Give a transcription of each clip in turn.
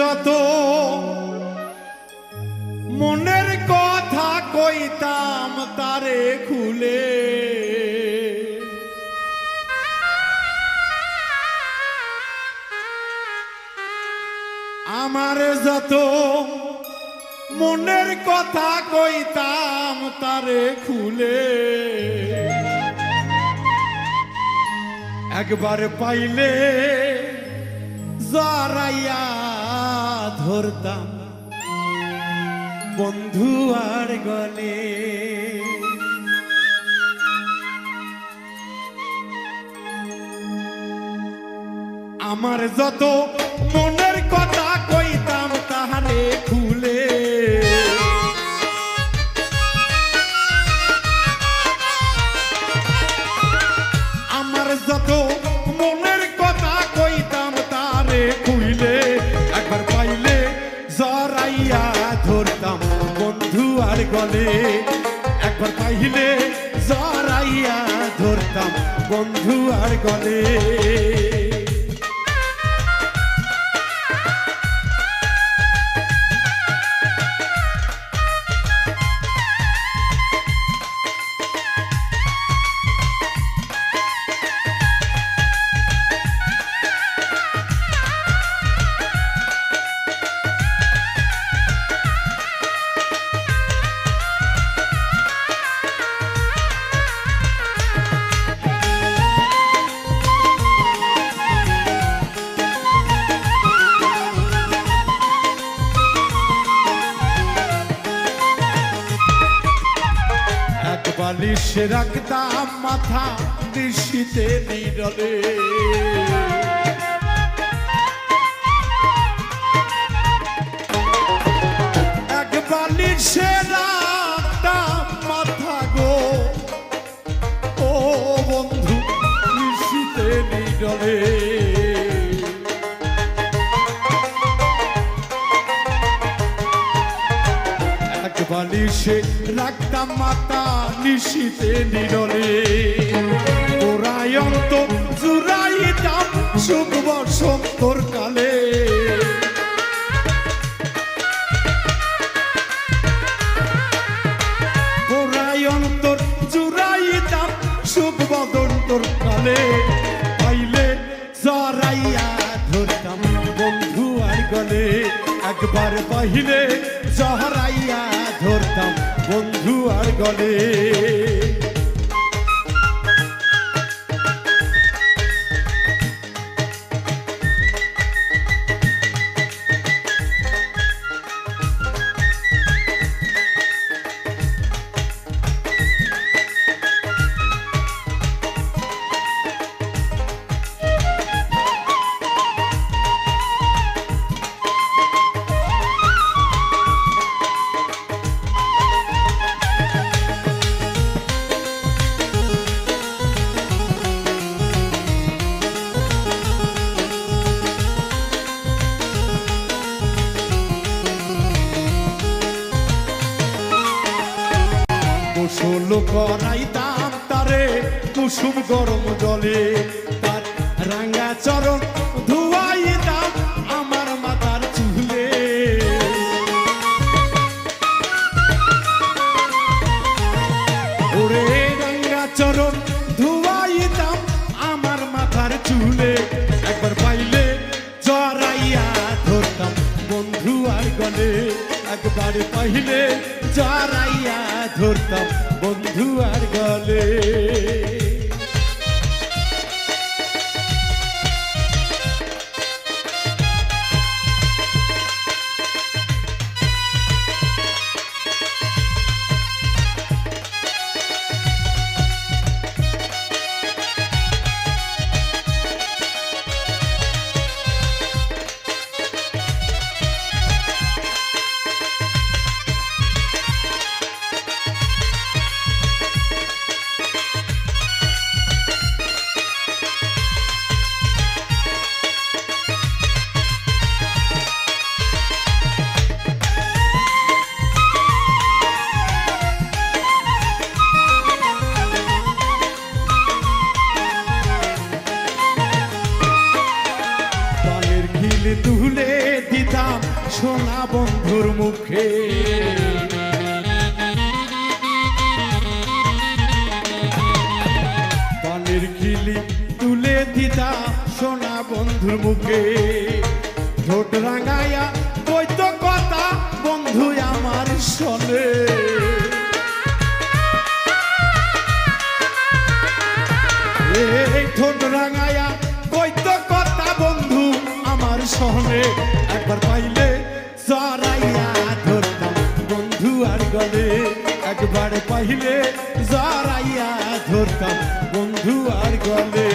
যত মনের কথা কইতাম তারে খুলে, আমার যত মনের কথা কইতাম তারে খুলে, একবার পাইলে জড়াইয়া ধরতাম বন্ধু আর গলে। আমার যত মনের কথা কইতাম তাহারে খুলে, আমার যত মনের কথা কইতাম তারে খুলে, একবার পাইলে জড়াইয়া ধরতাম বন্ধু আর গলে, একবার পাইলে জড়াইয়া ধরতাম বন্ধু আর গলে। বালিশে রাখতাম মাথা নিশীতে নীরলে, এক বালিশে রাখতাম মাথা গো ও বন্ধু নিশীতে নীরলে, বালিশে রাখতাম মাতা নিশীতে নীরলে, ওরায়ন্ত জুড়াইতাম সুখ বসন্তর কালে, ওরায়ন্তর জুড়াইতাম সুখ বসন্তর কালে, পাইলে জড়াইয়া ধরতাম বন্ধু আর গলে, একবার পাইলে জড়াইয়া ধরতাম বন্ধু আর গলে। গোসল করাইতাম তারে কুসুম গরম জলে, তার রাঙা চরণ ধুয়াইতাম আমার মাথার চুলে, ওরে রাঙা চরণ ধুয়াইতাম আমার মাথার চুলে, একবার পাইলে জড়াইয়া ধরতাম বন্ধু আর গলে, একবার পাইলে জড়াইয়া ধরতাম বন্ধু আর গলে। মুখে। পানির খিলি তুলে দিতা সোনা বন্ধুর মুখে, ঠোঁট রাঙাইয়া কইতো কথা বন্ধু আমার শোনে। এই ঠোঁট রাঙাইয়া কইতো কথা বন্ধু আমার শোনে। একবার পাইলে জড়াইয়া ধরতাম বন্ধু আর গলে, একবার পাইলে জড়াইয়া ধরতাম বন্ধু আর গলে।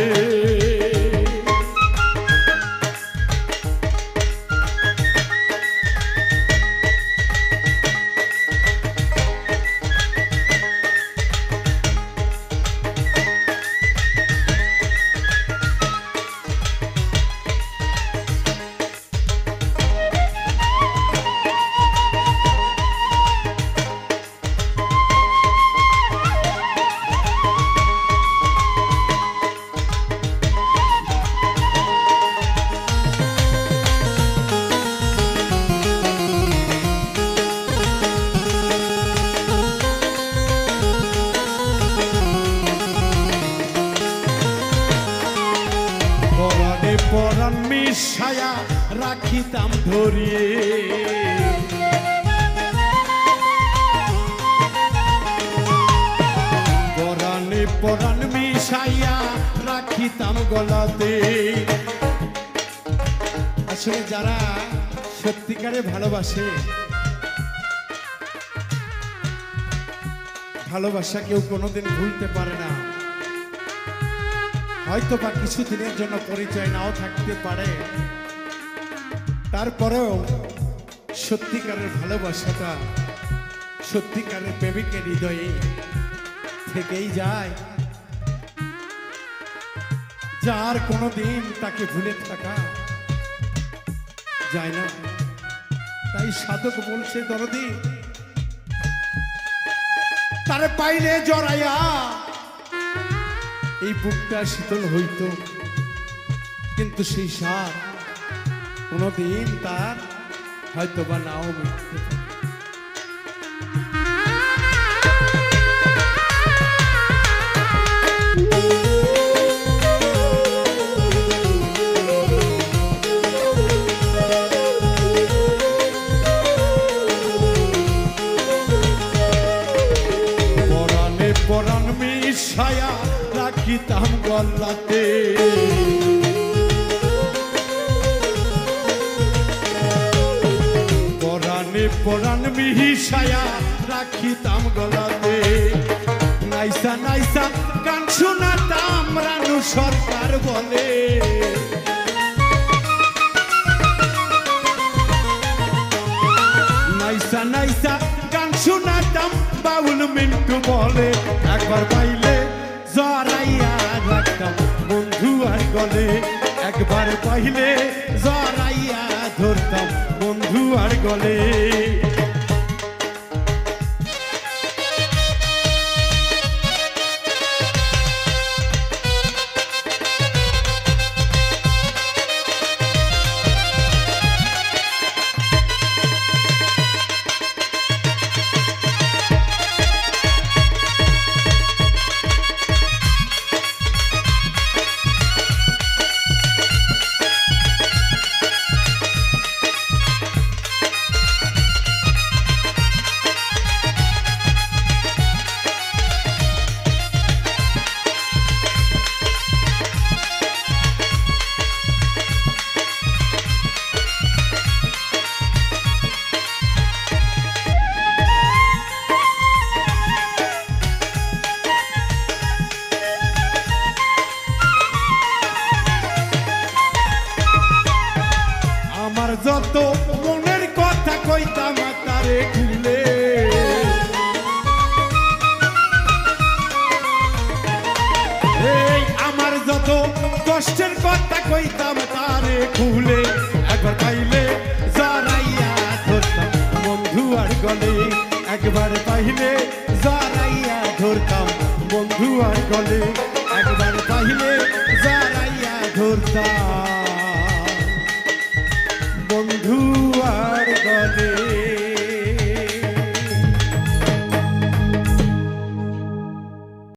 পরাণ মিশায়া রাখিতাম ধরিয়ে, পরাণে পরাণ মিশাইয়া রাখিতাম গলাতে। আসলে যারা সত্যিকারে ভালোবাসে, ভালোবাসা কেউ কোনোদিন ভুলতে পারে না। হয়তো বা কিছুদিনের জন্য পরিচয় নাও থাকতে পারে, তারপরেও সত্যিকারের ভালোবাসাটা সত্যিকারের প্রেমিকের হৃদয়ে থেকেই যায়, যার কোনোদিন তাকে ভুলে থাকা যায় না। তাই সাধক বলছে দরদি, তারে পাইলে জড়াইয়া এই বুকটা শীতল হইত, কিন্তু সেই সার কোনদিন তার হয়তো বা নাও মিটতে পারে। পরাণে পরাণ মিশায়া রাখিতাম গলাতে, পরাণে পরাণ মিশায়া রাখিতাম গলাতে। নাইসা নাইসা গান শোনাতাম রানু সরকার বলে, নাইসা নাইসা গান শোনাতাম বাউল মিন্টু বলে। একবার পাইলে জড়াইয়া রাখতাম বন্ধু আর গলে, একবার পাইলে জড়াইয়া ধরতাম বন্ধু আর গলে। যত মনের কথা কইতাম তারে খুলে, এই আমার যত কষ্টের কথা কইতাম তারে খুলে। একবার পাইলে জড়াইয়া ধরতাম বন্ধু আর গলে, একবার পাইলে জড়াইয়া ধরতাম বন্ধু আর গলে, একবার পাইলে জড়াইয়া ধরতাম